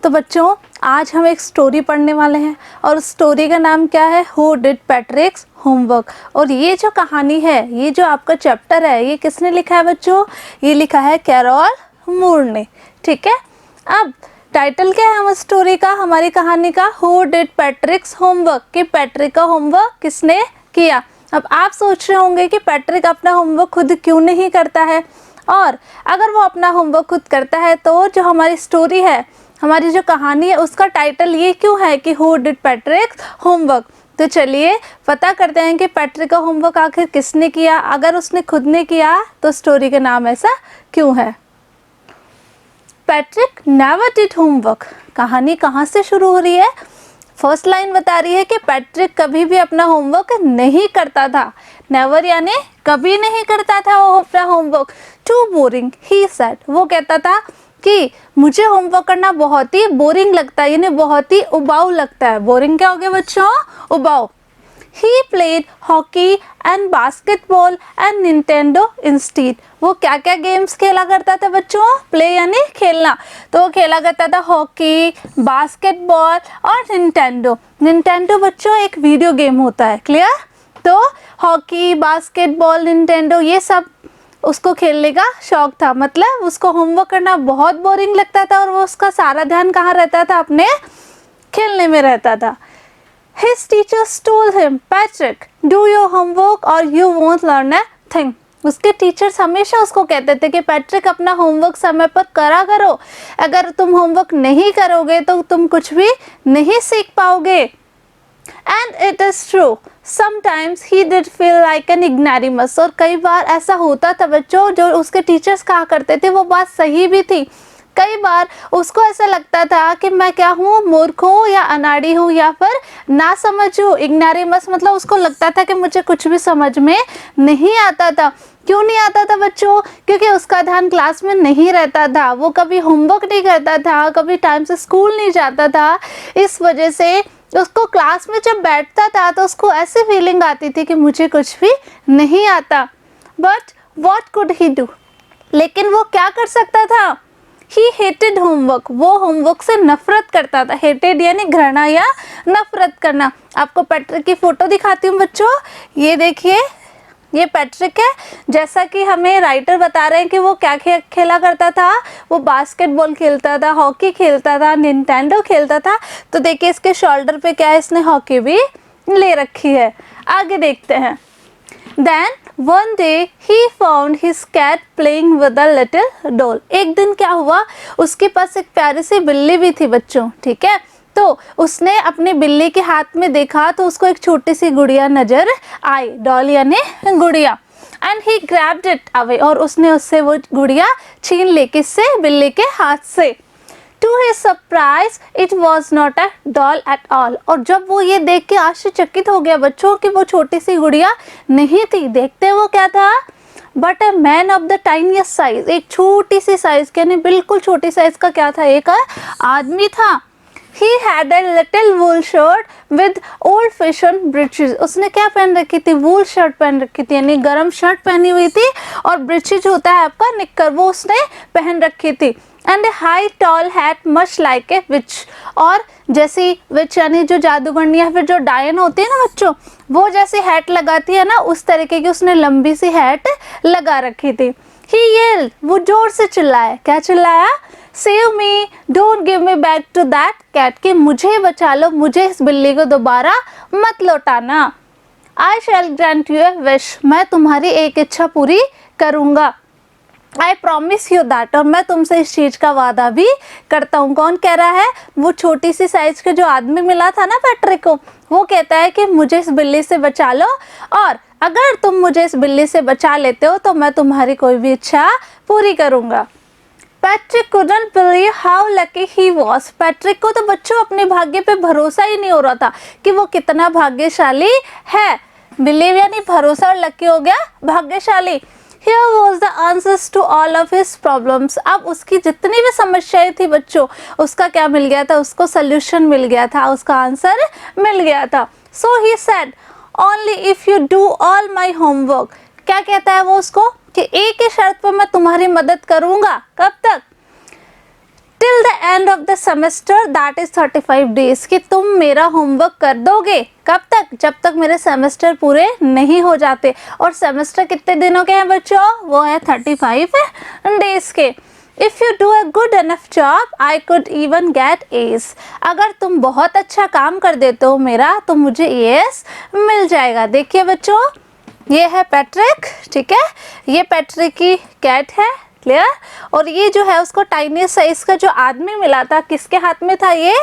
तो बच्चों आज हम एक स्टोरी पढ़ने वाले हैं और स्टोरी का नाम क्या है, हु डिड पैट्रिक्स होमवर्क। और ये जो कहानी है, ये जो आपका चैप्टर है, ये किसने लिखा है बच्चों? ये लिखा है कैरोल मूर ने। ठीक है, अब टाइटल क्या है हमारी स्टोरी का, हमारी कहानी का, हु डिड पैट्रिक्स होमवर्क, कि पैट्रिक का होमवर्क किसने किया। अब आप सोच रहे होंगे कि पैट्रिक अपना होमवर्क खुद क्यों नहीं करता है, और अगर वो अपना होमवर्क खुद करता है तो जो हमारी स्टोरी है, हमारी जो कहानी है, उसका टाइटल ये क्यों है कि हु डिड पैट्रिक्स होमवर्क। तो चलिए पता करते हैं कि पैट्रिक का होमवर्क आखिर किसने किया। अगर उसने खुद ने किया तो स्टोरी का नाम ऐसा क्यों है। Patrick never did homework. कहानी कहाँ से शुरू हो रही है? फर्स्ट लाइन बता रही है कि पैट्रिक कभी भी अपना होमवर्क नहीं करता था। नेवर यानी कभी नहीं करता था वो अपना होमवर्क। टू बोरिंग ही सेड, वो कहता था कि मुझे होमवर्क करना बहुत ही बोरिंग लगता है, यानी बहुत ही उबाऊ लगता है। बोरिंग क्या हो गया बच्चों? उबाऊ। He played hockey and basketball and Nintendo instead. वो क्या क्या गेम्स खेला करता था बच्चों? प्ले यानी खेलना, तो वो खेला करता था हॉकी, बास्केटबॉल और निंटेंडो। निंटेंडो बच्चों एक वीडियो गेम होता है, क्लियर? तो हॉकी, बास्केटबॉल, निंटेंडो ये सब उसको खेलने का शौक था। मतलब उसको होमवर्क करना बहुत बोरिंग लगता था और वो उसका सारा ध्यान कहाँ रहता था? अपने खेलने में रहता था। His teachers told him, Patrick, do your homework or you won't learn a thing. उसके टीचर्स हमेशा उसको कहते थे कि पैट्रिक अपना होमवर्क समय पर करा करो, अगर तुम होमवर्क नहीं करोगे तो तुम कुछ भी नहीं सीख पाओगे। And it is true. Sometimes he did feel like an ignoramus. और कई बार ऐसा होता था बच्चों, जो उसके टीचर्स कहा करते थे वो बात सही भी थी। कई बार उसको ऐसा लगता था कि मैं क्या हूँ, मूर्ख हूँ या अनाड़ी हूँ या फिर ना समझ हूँ। इग्नोरेमस मतलब उसको लगता था कि मुझे कुछ भी समझ में नहीं आता था। क्यों नहीं आता था बच्चों? क्योंकि उसका ध्यान क्लास में नहीं रहता था, वो कभी होमवर्क नहीं करता था, कभी टाइम से स्कूल नहीं जाता था। इस वजह से उसको क्लास में जब बैठता था तो उसको ऐसी फीलिंग आती थी कि मुझे कुछ भी नहीं आता। But what could he do, लेकिन वो क्या कर सकता था? He hated homework. वो होमवर्क से नफरत करता था। hated यानी घृणा या नफरत करना। आपको पैट्रिक की फोटो दिखाती हूँ बच्चों, ये देखिए, ये पैट्रिक है। जैसा कि हमें राइटर बता रहे हैं कि वो क्या खेला करता था, वो बास्केटबॉल खेलता था, हॉकी खेलता था, निंटेंडो खेलता था। तो देखिए इसके शोल्डर पे क्या है, इसने हॉकी भी ले रखी है। आगे देखते हैं। Then one day he found his cat playing with a little doll. एक दिन क्या हुआ, उसके पास एक प्यारी सी बिल्ली भी थी बच्चों, ठीक है। तो उसने अपनी बिल्ली के हाथ में देखा तो उसको एक छोटी सी गुड़िया नजर आई, डॉल यानी गुड़िया। And he grabbed it away, और उसने उससे वो गुड़िया छीन ली, किससे? बिल्ली के हाथ से। To his surprise, it was not a doll at all. और जब वो ये देख के आश्चर्यचकित हो गया बच्चों कि वो छोटी सी गुड़िया नहीं थी, देखते वो क्या था? But a man of the tiniest size, एक छोटी सी साइज के, यानी बिल्कुल छोटी साइज का क्या था? एक आदमी था। He had a little wool shirt with old fashioned breeches. उसने क्या पहन रखी थी? वूल शर्ट पहन रखी थी, यानी गर्म शर्ट पहनी हुई थी, और ब्रीचेज होता है आपका निक्कर, वो उसने पहन रखी थी। And a high tall hat much like a witch, और जैसी विच यानी जो जादूगरनी या फिर जो डायन होती है ना बच्चों, वो जैसी हैट लगाती है ना, उस तरीके की उसने लंबी सी हैट लगा रखी थी। ही येल्ड, वो जोर से चिल्लाया। क्या चिल्लाया? Save me, don't give me back to that cat, कि मुझे बचा लो, मुझे इस बिल्ली को दोबारा मत लौटाना। आई शैल ग्रांट यू ए विश, मैं तुम्हारी एक इच्छा पूरी करूँगा। आई प्रॉमिस यू दैट, और मैं तुमसे इस चीज़ का वादा भी करता हूँ। कौन कह रहा है? वो छोटी सी साइज के जो आदमी मिला था ना पैट्रिक को, वो कहता है कि मुझे इस बिल्ली से बचा लो, और अगर तुम मुझे इस बिल्ली से बचा लेते हो तो मैं तुम्हारी कोई भी इच्छा पूरी करूँगा। Patrick couldn't believe how lucky he was. Patrick को तो बच्चों अपने भाग्य पे भरोसा ही नहीं हो रहा था कि वो कितना भाग्यशाली है। बिलीव यानी भरोसा, और लकी हो गया भाग्यशाली। Here was the answers to all of his problems. अब उसकी जितनी भी समस्याएं थी बच्चों, उसका क्या मिल गया था? उसको सल्यूशन मिल गया था, उसका आंसर मिल गया था। So he said, only if you do all my homework. क्या कहता है वो उसको? कि एक ही शर्त पर मैं तुम्हारी मदद करूँगा। कब तक? Till the end of the semester that is 35 days, कि तुम मेरा होमवर्क कर दोगे कब तक, जब तक मेरे सेमेस्टर पूरे नहीं हो जाते। और सेमेस्टर कितने दिनों के हैं बच्चों, वो है 35 डेज के। If you do a good enough job I could even get S, अगर तुम बहुत अच्छा काम कर देते हो मेरा तो मुझे एस मिल जाएगा। देखिए बच्चों, ये है पैट्रिक, ठीक है, ये पैट्रिक की कैट है, क्लियर। और ये जो है उसको टाइनी साइज का जो आदमी मिला था, किसके हाथ में था, ये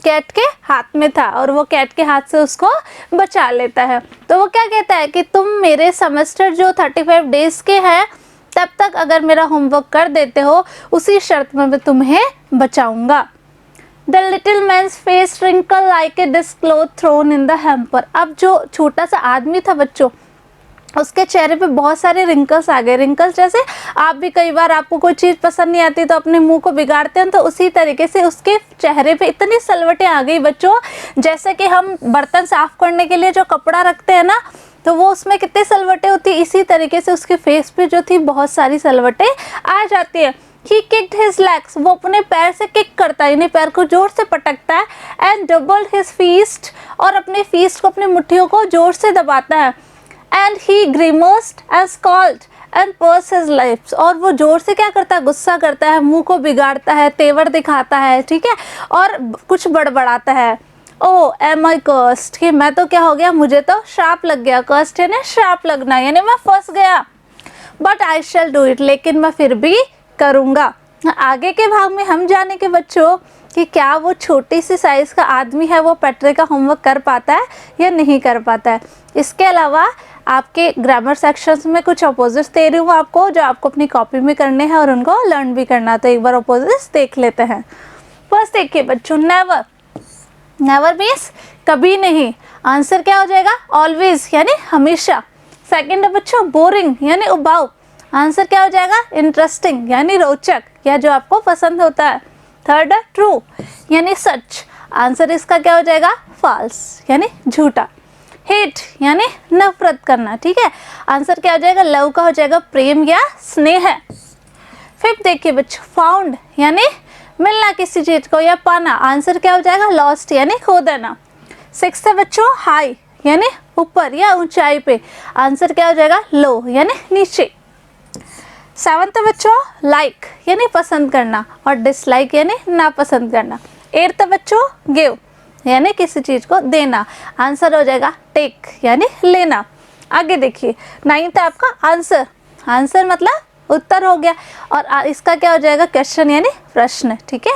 कैट के हाथ में था, और वो कैट के हाथ से उसको बचा लेता है। तो वो क्या कहता है कि तुम मेरे सेमेस्टर जो 35 डेज के हैं तब तक अगर मेरा होमवर्क कर देते हो, उसी शर्त में मैं तुम्हें बचाऊंगा। The little man's face wrinkle like a dish cloth thrown in the hamper. अब जो छोटा सा आदमी था बच्चों, उसके चेहरे पे बहुत सारे रिंकल्स आ गए। रिंकल्स जैसे आप भी कई बार आपको कोई चीज़ पसंद नहीं आती तो अपने मुंह को बिगाड़ते हैं, तो उसी तरीके से उसके चेहरे पे इतनी सलवटें आ गई बच्चों, जैसे कि हम बर्तन साफ करने के लिए जो कपड़ा रखते हैं ना, तो वो उसमें कितनी सलवटें होती, इसी तरीके से उसके फेस पे जो थी बहुत सारी सलवटें आ जाती है। He kicked his legs, वो अपने पैर से किक करता है, यानी पैर को जोर से पटकता है। एंड doubled his fist, और अपने फीस्ट को, अपनी मुट्ठियों को जोर से दबाता है। And he grimaced and scowled and pursed his lips, और वो जोर से क्या करता है, गुस्सा करता है, मुंह को बिगाड़ता है, तेवर दिखाता है, ठीक है, और कुछ बड़बड़ाता है। ओ एम आई कर्स्ड, कि मैं तो क्या हो गया, मुझे तो श्राप लग गया। कर्स्ड यानी श्राप लगना, यानी मैं फंस गया। But I shall do it, लेकिन मैं फिर भी करूँगा। आगे के भाग में हम जाने के बच्चों कि क्या वो छोटी सी साइज़ का आदमी है वो पैट्रिक का होमवर्क कर पाता है या नहीं कर पाता है। इसके अलावा आपके ग्रामर सेक्शंस में कुछ अपोजिट्स दे रही हूँ आपको, जो आपको अपनी कॉपी में करने हैं और उनको लर्न भी करना। तो एक बार अपोजिट्स देख लेते हैं। फर्स्ट देखिए बच्चों, नेवर। नेवर मीन्स कभी नहीं, आंसर क्या हो जाएगा, ऑलवेज यानी हमेशा। सेकंड है बच्चों, बोरिंग यानी उबाऊ, आंसर क्या हो जाएगा, इंटरेस्टिंग यानी रोचक या जो आपको पसंद होता है। थर्ड है ट्रू यानी सच, आंसर इसका क्या हो जाएगा, फॉल्स यानी झूठा। हेट यानी नफरत करना, ठीक है, आंसर क्या हो जाएगा, लव का हो जाएगा प्रेम या स्नेह। फिफ्थ देखिए बच्चों, फाउंड यानी मिलना किसी चीज को या पाना, आंसर क्या हो जाएगा, लॉस्ट यानी खो देना। सिक्स्थ है बच्चों, हाई यानी ऊपर या ऊंचाई पे, आंसर क्या हो जाएगा, लो यानी नीचे। सेवंथ है बच्चों, लाइक यानी पसंद करना, और डिसलाइक यानी नापसंद करना। एट्थ है बच्चों, गिव यानी किसी चीज को देना, आंसर हो जाएगा टेक यानी लेना। आगे देखिए, नाइन्थ है आपका आंसर, आंसर मतलब उत्तर हो गया, और इसका क्या हो जाएगा, क्वेश्चन यानी प्रश्न, ठीक है।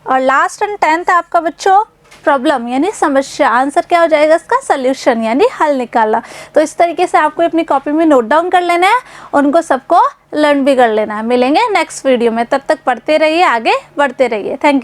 और लास्ट एंड 10th है आपका बच्चों, प्रॉब्लम यानी समस्या, आंसर क्या हो जाएगा इसका, सॉल्यूशन यानी हल निकालना। तो इस तरीके से आपको अपनी कॉपी में नोट डाउन कर लेना है, उनको सबको लर्न भी कर लेना है। मिलेंगे नेक्स्ट वीडियो में, तब तक पढ़ते रहिए, आगे बढ़ते रहिए। Thank you.